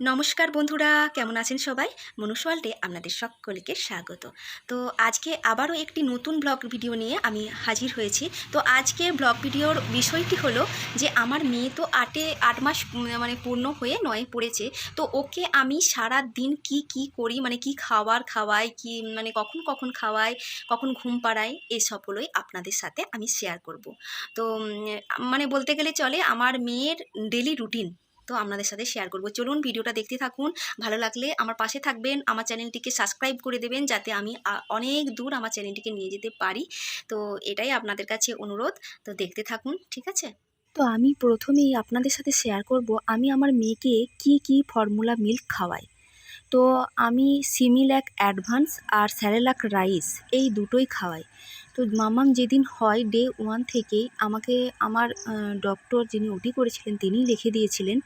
নমস্কার বন্ধুরা, কেমন আছেন সবাই? মনুষ ওয়ার্ল্ডে আপনাদের সকলকে স্বাগত। তো আজকে আবারও একটি নতুন ব্লগ ভিডিও নিয়ে আমি হাজির হয়েছি। তো আজকে ব্লগ ভিডিওর বিষয়টি হলো যে আমার মেয়ে তো 8 মাস মানে পূর্ণ হয়ে 9 পড়েছে। তো ওকে আমি সারা দিন কি করি, মানে কি খাবার খাওয়াই, কি মানে কখন কখন খাওয়াই, কখন ঘুম পাড়াই, এসবগুলোই আপনাদের সাথে আমি শেয়ার করব। তো মানে বলতে গেলে চলে আমার মেয়ের ডেলি রুটিন তো আপনাদের সাথে শেয়ার করব। চলুন ভিডিওটা দেখতে থাকুন। ভালো লাগলে আমার পাশে থাকবেন, আমার চ্যানেলটিকে সাবস্ক্রাইব করে দেবেন যাতে আমি অনেক দূর আমার চ্যানেলটিকে নিয়ে যেতে পারি। তো এটাই আপনাদের কাছে অনুরোধ। তো দেখতে থাকুন, ঠিক আছে? তো আমি প্রথমেই আপনাদের সাথে শেয়ার করব আমি আমার মেয়েকে কি ফর্মুলা মিল্ক খাওয়াই। তো আমি সিমিল্যাক অ্যাডভান্স আর স্যারেলাক রাইস এই দুটোই খাওয়াই। তো মাম্মাম যেদিন হয় ডে 1 থেকেই আমাকে আমার ডক্টর যিনি ওটি করেছিলেন তিনিই লিখে দিয়েছিলেন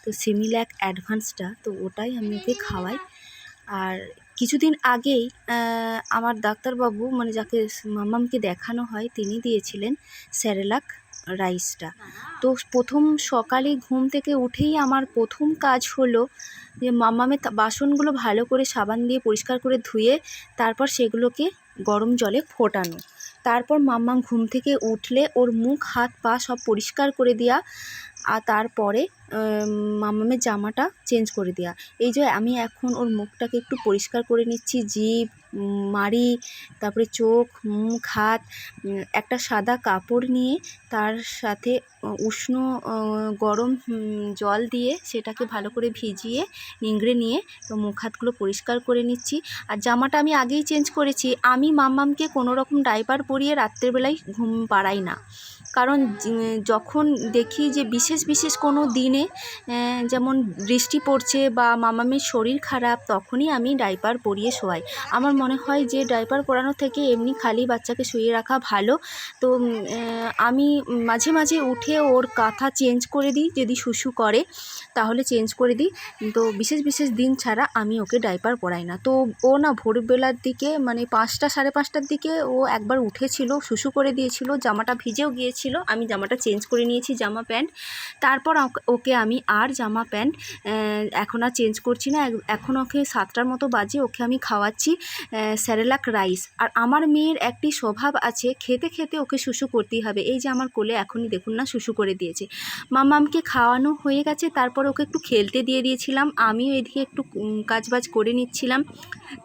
তো সিমিল্যাক অ্যাডভান্সটা, তো ওটাই আমি ওকে খাওয়াই। আর কিছুদিন আগেই আমার ডাক্তারবাবু মানে যাকে মাম্মামকে দেখানো হয় তিনি দিয়েছিলেন স্যারেলাক রাইসটা। তো প্রথম সকালে ঘুম থেকে উঠেই আমার প্রথম কাজ হলো যে মাম্মামের বাসনগুলো ভালো করে সাবান দিয়ে পরিষ্কার করে ধুয়ে তারপর সেগুলোকে গরম জলে ফোটানো। তারপর মাম্মাম ঘুম থেকে উঠলে ওর মুখ হাত পা সব পরিষ্কার করে দেওয়া, আর তারপরে মাম্মামের জামাটা চেঞ্জ করে দেওয়া। এই যে আমি এখন ওর মুখটাকে একটু পরিষ্কার করে নিচ্ছি, জিভ, মাড়ি, তারপরে চোখ, মুখ, হাত, একটা সাদা কাপড় নিয়ে তার সাথে উষ্ণ গরম জল দিয়ে সেটাকে ভালো করে ভিজিয়ে নিংড়ে নিয়ে তো মুখ হাতগুলো পরিষ্কার করে নিচ্ছি। আর জামাটা আমি আগেই চেঞ্জ করেছি। আমি মাম্মামকে কোনো রকম ডাইপার পরিয়ে রাত্রেবেলায় ঘুম পাড়াই না, কারণ যখন দেখি যে বিশেষ কোনো দিনে যেমন বৃষ্টি পড়ছে বা মামামের শরীর খারাপ তখনই আমি ডাইপার পরিয়ে শোয়াই। আমার মনে হয় যে ডাইপার পরানো থেকে এমনি খালি বাচ্চাকে শুয়ে রাখা ভালো। তো আমি মাঝে মাঝে উঠে ওর কাঁথা চেঞ্জ করে দিই, যদি শুশু করে তাহলে চেঞ্জ করে দিই। তো বিশেষ দিন ছাড়া আমি ওকে ডাইপার পরাই না। তো ও না ভোরবেলার দিকে মানে 5টা সাড়ে 5টার দিকে ও একবার উঠেছিল, শুশু করে দিয়েছিল, জামাটা ভিজেও গিয়েছিল। আমি জামাটা চেঞ্জ করে নিয়েছি, জামা প্যান্ট। তারপর ওকে আমি আর জামা প্যান্ট এখন আর চেঞ্জ করছি না। এখন ওকে 7টার মতো বাজে, ওকে আমি খাওয়াচ্ছি স্যারেলাক রাইস। আর আমার মেয়ের একটি স্বভাব আছে, খেতে খেতে ওকে শুশু করতেই হবে। এই যে আমার কোলে এখনই দেখুন না শুশু করে দিয়েছে। মাম্মামকে খাওয়ানো হয়ে গেছে, তারপর ওকে একটু খেলতে দিয়ে দিয়েছিলাম, আমিও এদিকে একটু কাজবাজ করে নিচ্ছিলাম।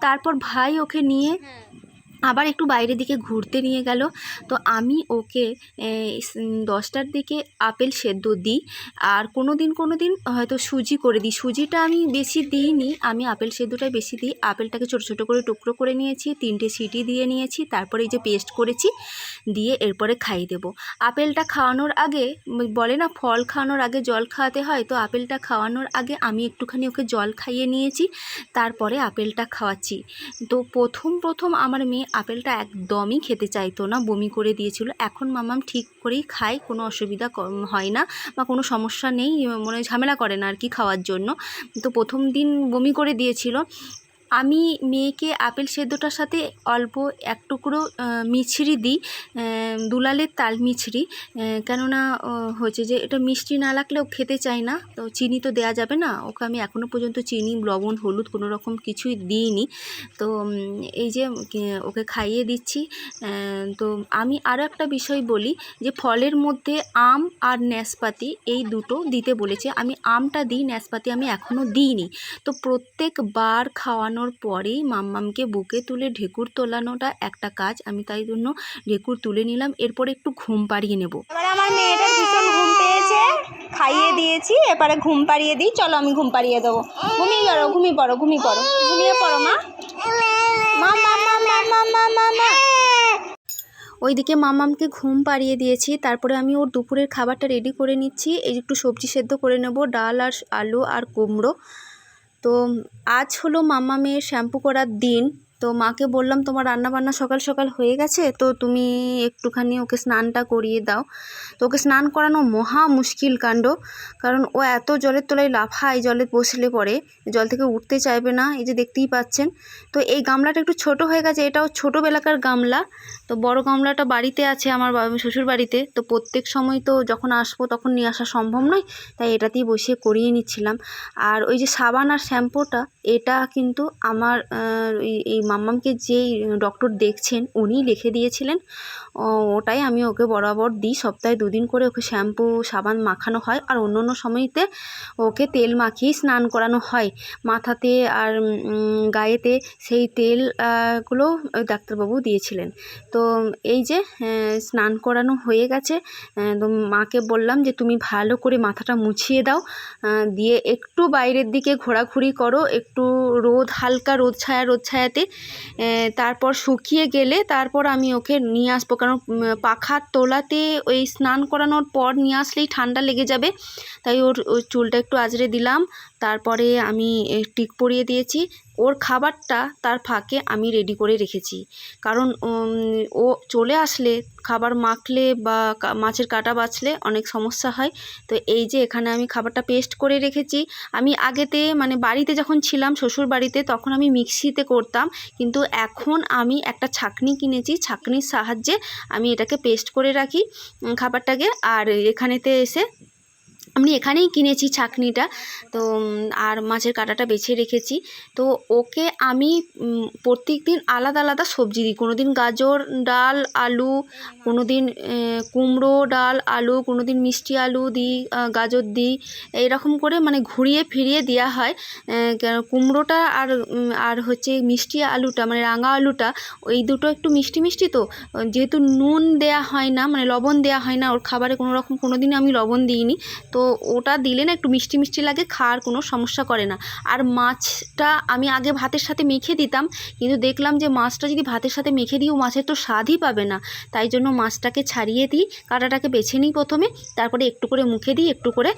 তারপর ভাই ওকে নিয়ে আবার একটু বাইরের দিকে ঘুরতে নিয়ে গেল। তো আমি ওকে 10টার দিকে আপেল সেদ্ধ দিই, আর কোনো দিন হয়তো সুজি করে দিই। সুজিটা আমি বেশি দিইনি, আমি আপেল সেদ্ধটাই বেশি দিই। আপেলটাকে ছোট করে টুকরো করে নিয়েছি, 3টে সিটি দিয়ে নিয়েছি, তারপরে এই যে পেস্ট করেছি দিয়ে এরপরে খাইয়ে দেবো। আপেলটা খাওয়ানোর আগে বলে না ফল খাওয়ানোর আগে জল খাওয়াতে হয়, তো আপেলটা খাওয়ানোর আগে আমি একটুখানি ওকে জল খাইয়ে নিয়েছি, তারপরে আপেলটা খাওয়াচ্ছি। তো প্রথম আমার মেয়ে আপেলটা একদমই খেতে চাইতো না, বমি করে দিয়েছিল। এখন মাম্মাম ঠিক করেই খায়, কোনো অসুবিধা হয় না বা কোনো সমস্যা নেই, মানে ঝামেলা করে না আর কি খাওয়ার জন্য। তো প্রথম দিন বমি করে দিয়েছিল। আমি মেয়েকে আপেল সেদ্ধটার সাথে অল্প এক টুকরো মিছরি দিই, দুলালের তাল মিছরি, কেননা হচ্ছে যে এটা মিষ্টি না লাগলেও খেতে চায় না, তো চিনি তো দেওয়া যাবে না। ওকে আমি এখনও পর্যন্ত চিনি, লবণ, হলুদ কোনো রকম কিছুই দিইনি। তো এই যে ওকে খাইয়ে দিচ্ছি। তো আমি আরও একটা বিষয় বলি যে ফলের মধ্যে আম আর নাশপাতি এই দুটো দিতে বলেছে। আমি আমটা দিই, নাশপাতি আমি এখনও দিইনি। তো প্রত্যেকবার খাওয়ানোর পরেই মাম্মামকে বুকে তুলে ঢেকুর তোলানোটা একটা কাজ, আমি তাই জন্য ঢেকুর তুলে নিলাম। এরপরে একটু ঘুম পাড়িয়ে নেব। এবারে আমার মেয়েটার ভীষণ ঘুম পেয়েছে, খাইয়ে দিয়েছি, এবারে ঘুম পাড়িয়ে দিই। চলো আমি ঘুম পাড়িয়ে দেবো। ঘুমিয়ে পড়ো ঘুমিয়ে পড়ো মা। ওইদিকে মাম্মামকে ঘুম পাড়িয়ে দিয়েছি, তারপরে আমি ওর দুপুরের খাবারটা রেডি করে নিচ্ছি। এই একটু সবজি সেদ্ধ করে নেব, ডাল আর আলু আর কুমড়ো। তো আজ হলো মাম্মামের শ্যাম্পু করার দিন। তো মাকে বললাম তোমার রান্না বান্না সকাল সকাল হয়ে গেছে, তো তুমি একটুখানি ওকে স্নানটা করিয়ে দাও। তো ওকে স্নান করানো মহা মুশকিল কাণ্ড, কারণ ও এত জলের তলায় লাফায়, জলে বসলে পরে জল থেকে উঠতে চাইবে না, এই যে দেখতেই পাচ্ছেন। তো এই গামলাটা একটু ছোট হয়ে গেছে, এটাও ছোটোবেলাকার গামলা। তো বড় গামলাটা বাড়িতে আছে আমার শ্বশুর বাড়িতে, তো প্রত্যেক সময় তো যখন আসবো তখন নিয়ে আসা সম্ভব নয়, তাই এটাতেই বসিয়ে করিয়ে নিচ্ছিলাম। আর ওই যে সাবান আর শ্যাম্পুটা, এটা কিন্তু আমার এই মাম্মামকে যেই ডক্টর দেখছেন উনি লিখে দিয়েছিলেন। ওটাই আমি ওকে বরাবর দিই, সপ্তাহে 2 দিন করে ওকে শ্যাম্পু সাবান মাখানো হয়, আর অন্য অন্য সময়তে ওকে তেল মাখিয়েই স্নান করানো হয় মাথাতে আর গায়েতে। সেই তেল গুলো ডাক্তারবাবু দিয়েছিলেন। তো এই যে স্নান করানো হয়ে গেছে, তো মাকে বললাম যে তুমি ভালো করে মাথাটা মুছিয়ে দাও, দিয়ে একটু বাইরের দিকে ঘোরাঘুরি করো, একটু হালকা রোদ ছায়াতে, তারপর শুকিয়ে গেলে তারপর আমি ওকে নিয়ে আসবো, কারণ পাখার তোলাতে ওই স্নান করানোর পর নিয়ে আসলেই ঠান্ডা লেগে যাবে। তাই ওর চুলটা একটু আঁচড়ে দিলাম, তারপরে আমি টিক পরিয়ে দিয়েছি। ওর খাবারটা তার ফাঁকে আমি রেডি করে রেখেছি, কারণ ও চলে আসলে খাবার মাখলে বা মাছের কাঁটা বাছলে অনেক সমস্যা হয়। তো এই যে এখানে আমি খাবারটা পেস্ট করে রেখেছি। আমি আগেতে মানে বাড়িতে যখন ছিলাম শ্বশুর বাড়িতে তখন আমি মিক্সিতে করতাম, কিন্তু এখন আমি একটা ছাঁকনি কিনেছি, ছাঁকনির সাহায্যে আমি এটাকে পেস্ট করে রাখি খাবারটাকে। আর এখানেতে এসে আমি এখানেই কিনেছি ছাঁকনিটা। তো আর মাছের কাঁটাটা বেছে রেখেছি। তো ওকে আমি প্রত্যেক দিন আলাদা আলাদা সবজি দিই, কোনো দিন গাজর ডাল আলু, কোনো দিন কুমড়ো ডাল আলু, কোনো দিন মিষ্টি আলু দিই, গাজর দিই, এইরকম করে মানে ঘুরিয়ে ফিরিয়ে দেওয়া হয়। কুমড়োটা আর হচ্ছে মিষ্টি আলুটা মানে রাঙা আলুটা, ওই দুটো একটু মিষ্টি মিষ্টি, তো যেহেতু নুন দেয়া হয় না মানে লবণ দেয়া হয় না ওর খাবারে, কোনো দিন আমি লবণ দিইনি, তো ওটা দিলে না একটু মিষ্টি মিষ্টি লাগে, খাওয়ার কোনো সমস্যা করে না। আর মাছটা আমি আগে ভাতের সাথে মেখে দিতাম, কিন্তু দেখলাম যে মাছটা যদি ভাতের সাথে মেখে দিই ও মাছের তো স্বাদই পাবে না, তাই জন্য মাছটাকে ছাড়িয়ে দিই, কাঁটাটাকে বেছে নিই প্রথমে, তারপরে একটু করে মুখে দিই, একটু করে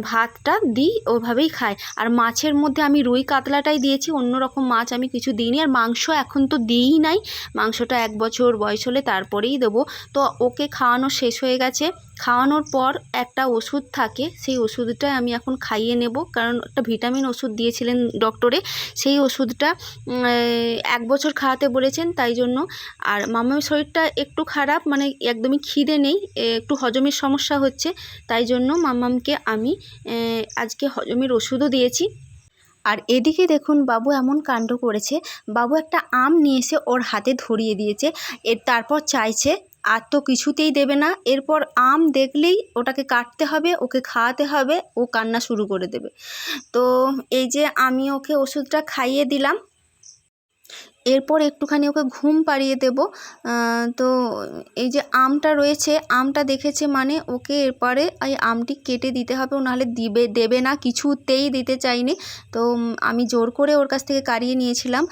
ভাতটা দিই, ওইভাবেই খাই। আর মাছের মধ্যে আমি রুই কাতলাটাই দিয়েছি, অন্য রকম মাছ আমি কিছু দিইনি। আর মাংস এখন তো দিই নাই, মাংসটা 1 বছর বয়স হলে তারপরেই দেবো। তো ওকে খাওয়ানো শেষ হয়ে গেছে, খাওয়ানোর পর একটা ওষুধ থাকে, সেই ওষুধটাই আমি এখন খাইয়ে নেব, কারণ একটা ভিটামিন ওষুধ দিয়েছিলেন ডক্টরে, সেই ওষুধটা 1 বছর খাওয়াতে বলেছেন, তাই জন্য। আর মামার শরীরটা একটু খারাপ, মানে একদমই খিদে নেই, একটু হজমের সমস্যা হচ্ছে, তাই জন্য মামামকে আমি আজকে হজমের ওষুধও দিয়েছি। আর এদিকে দেখুন বাবু এমন কাণ্ড করেছে, বাবু একটা আম নিয়ে এসে ওর হাতে ধরিয়ে দিয়েছে, তারপর চাইছে, আর তো কিছুতেই দেবে না, এরপর আম দেখলেই ওটাকে কাটতে হবে, ওকে খাওয়াতে হবে, ও কান্না শুরু করে দেবে। তো এই যে আমি ওকে ওষুধটা খাইয়ে দিলাম, এরপর একটুখানি ওকে ঘুম পাড়িয়ে দেব। তো এই যে আমটা রয়েছে, আমটা দেখেছে মানে ওকে এরপরে এই আমটি কেটে দিতে হবে, ও নাহলে দেবে না, কিছুতেই দিতে চাইনি। তো আমি জোর করে ওর কাছ থেকে কাড়িয়ে নিয়েছিলাম।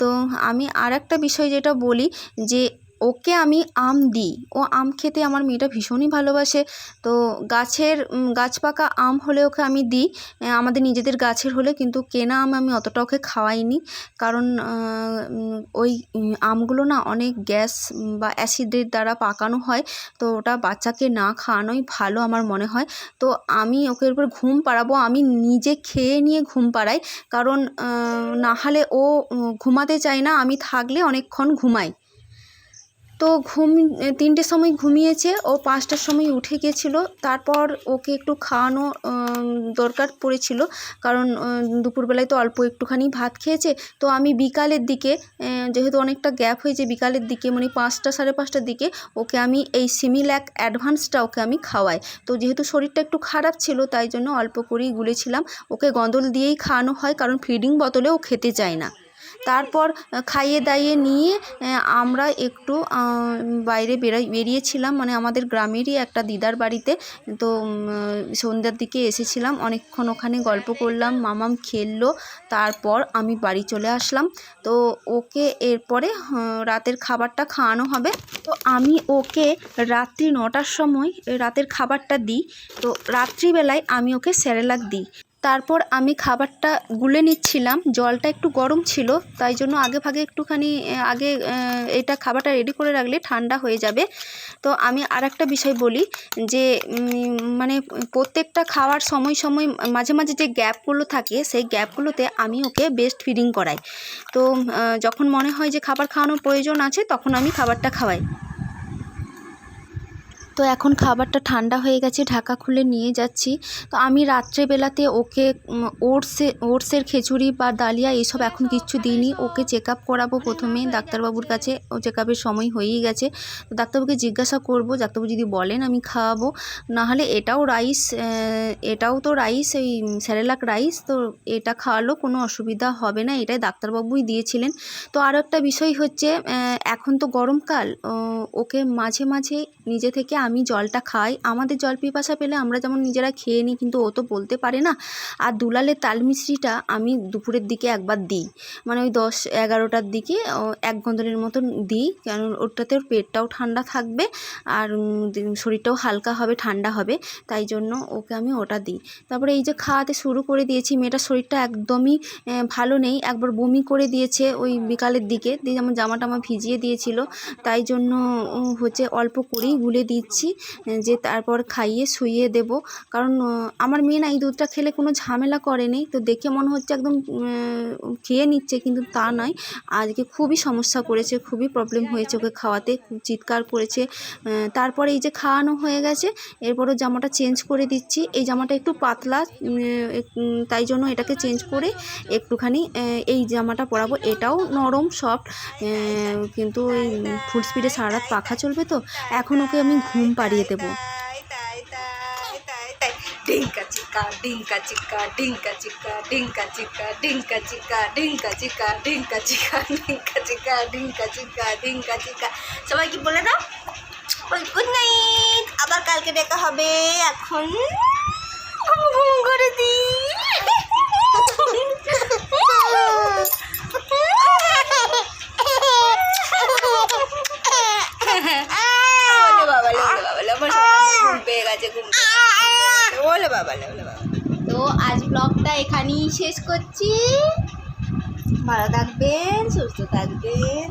তো আমি আর একটা বিষয় যেটা বলি, যে ওকে আমি আম দিই, ও আম খেতে আমার মেয়েটা ভীষণই ভালোবাসে। তো গাছ পাকা আম হলে ওকে আমি দিই, আমাদের নিজেদের গাছের হলে, কিন্তু কেনা আম আমি অতটা ওকে খাওয়াইনি, কারণ ওই আমগুলো না অনেক গ্যাস বা অ্যাসিডের দ্বারা পাকানো হয়, তো ওটা বাচ্চাকে না খাওয়ানোই ভালো আমার মনে হয়। তো আমি ওকে এরপর ঘুম পাড়াবো, আমি নিজে খেয়ে নিয়ে ঘুম পাড়াই, কারণ না হলে ও ঘুমাতে চায় না, আমি থাকলে অনেকক্ষণ ঘুমাই। তো 3টের সময় ঘুমিয়েছে, ও 5টার সময় উঠে গেছিলো। তারপর ওকে একটু খাওয়ানো দরকার পড়েছিল, কারণ দুপুরবেলায় তো অল্প একটুখানি ভাত খেয়েছে। তো আমি বিকালের দিকে, যেহেতু অনেকটা গ্যাপ হয়েছে, বিকালের দিকে মানে 5টা 5:30টার দিকে ওকে আমি এই সিমিল্যাক অ্যাডভান্সটা ওকে আমি খাওয়াই। তো যেহেতু শরীরটা একটু খারাপ ছিল, তাই জন্য অল্প করেই গুলেছিলাম, ওকে গঁদল দিয়েই খাওয়ানো হয়, কারণ ফিডিং বোতলে ও খেতে চায় না। তারপর খাইয়ে দাইয়ে নিয়ে আমরা একটু বাইরে বেরিয়েছিলাম, মানে আমাদের গ্রামেরই একটা দিদার বাড়িতে। তো সন্ধ্যার দিকে এসেছিলাম, অনেকক্ষণ ওখানে গল্প করলাম, মামাম খেললো, তারপর আমি বাড়ি চলে আসলাম। তো ওকে এরপরে রাতের খাবারটা খাওয়ানো হবে। তো আমি ওকে রাত্রি 9টার সময় রাতের খাবারটা দিই। তো রাত্রিবেলায় আমি ওকে সেরেলাক দিই। তারপর আমি খাবারটা গুলে নিচ্ছিলাম, জলটা একটু গরম ছিল, তাই জন্য আগে ভাগে একটুখানি এটা খাবারটা রেডি করে রাখলে ঠান্ডা হয়ে যাবে। তো আমি আর একটা বিষয় বলি যে মানে প্রত্যেকটা খাওয়ার সময় সময় মাঝে মাঝে যে গ্যাপগুলো থাকে সেই গ্যাপগুলোতে আমি ওকে বেস্ট ফিডিং করাই। তো যখন মনে হয় যে খাবার খাওয়ানোর প্রয়োজন আছে তখন আমি খাবারটা খাওয়াই। তো এখন খাবারটা ঠান্ডা হয়ে গেছে, ঢাকা খুলে নিয়ে যাচ্ছি। তো আমি রাত্রেবেলাতে ওকে ওটসের খিচুড়ি বা ডালিয়া এইসব এখন কিচ্ছু দিইনি। ওকে চেক আপ করাবো প্রথমে ডাক্তারবাবুর কাছে, ও চেক আপের সময় হয়েই গেছে। তো ডাক্তারবাবুকে জিজ্ঞাসা করবো, ডাক্তারবাবু যদি বলেন আমি খাওয়াবো, নাহলে এটাও তো রাইস, এই স্যারেলাক রাইস, তো এটা খাওয়ালেও কোনো অসুবিধা হবে না, এটাই ডাক্তারবাবুই দিয়েছিলেন। তো আরও একটা বিষয় হচ্ছে এখন তো গরমকাল, ওকে মাঝে মাঝে নিজে থেকে আমি জলটা খাই। আমাদের জল পিপাসা পেলে আমরা যেমন নিজেরা খেয়ে নিই, কিন্তু ও তো বলতে পারে না। আর দুলালের তাল মিষ্টিটা আমি দুপুরের দিকে একবার দিই, মানে ওই 10-11টার দিকে 1 গন্দলের মতন দিই, কারণ ওটাতে ওর পেটটাও ঠান্ডা থাকবে আর শরীরটাও হালকা হবে, ঠান্ডা হবে, তাই জন্য ওকে আমি ওটা দিই। তারপরে এই যে খাওয়াতে শুরু করে দিয়েছি, মেয়েটার শরীরটা একদমই ভালো নেই, একবার বমি করে দিয়েছে ওই বিকালের দিকে, দিয়ে যেমন জামাটা আমার ভিজিয়ে দিয়েছিল, তাই জন্য হচ্ছে অল্প করেই গুলে দিচ্ছি, যে তারপর খাইয়ে শুইয়ে দেব। কারণ আমার মেয়ে না এই দুধটা খেলে কোনো ঝামেলা করেনি, তো দেখে মনে হচ্ছে একদম খেয়ে নিচ্ছে, কিন্তু তা নয়, আজকে খুবই সমস্যা করেছে, খুবই প্রবলেম হয়েছে ওকে খাওয়াতে, খুব চিৎকার করেছে। তারপরে এই যে খাওয়ানো হয়ে গেছে, এরপরও জামাটা চেঞ্জ করে দিচ্ছি। এই জামাটা একটু পাতলা, তাই জন্য এটাকে চেঞ্জ করে একটুখানি এই জামাটা পরাবো। এটাও নরম সফট, কিন্তু ওই ফুল স্পিডে সারা রাত পাখা চলবে, তো এখন ওকে আমি ঘুম পাড়িয়ে দেবো। ডিঙ্কা চিকা ডিঙ্কা চিকা ডিঙ্কা চিকা ডিঙ্কা চিকা ডিঙ্কা চিকা ডিঙ্কা চিকা ডিঙ্কা চিকা ডিঙ্কা চিকা ডিঙ্কা চিকা ডিঙ্কা চিকা। সবাই কি বলে দাও, গুড নাইট, আবার কালকে দেখা হবে। এখন ঘুম করে দিই। তো আজ ব্লগটা এখানেই শেষ করছি। ভালো থাকবেন, সুস্থ থাকবেন।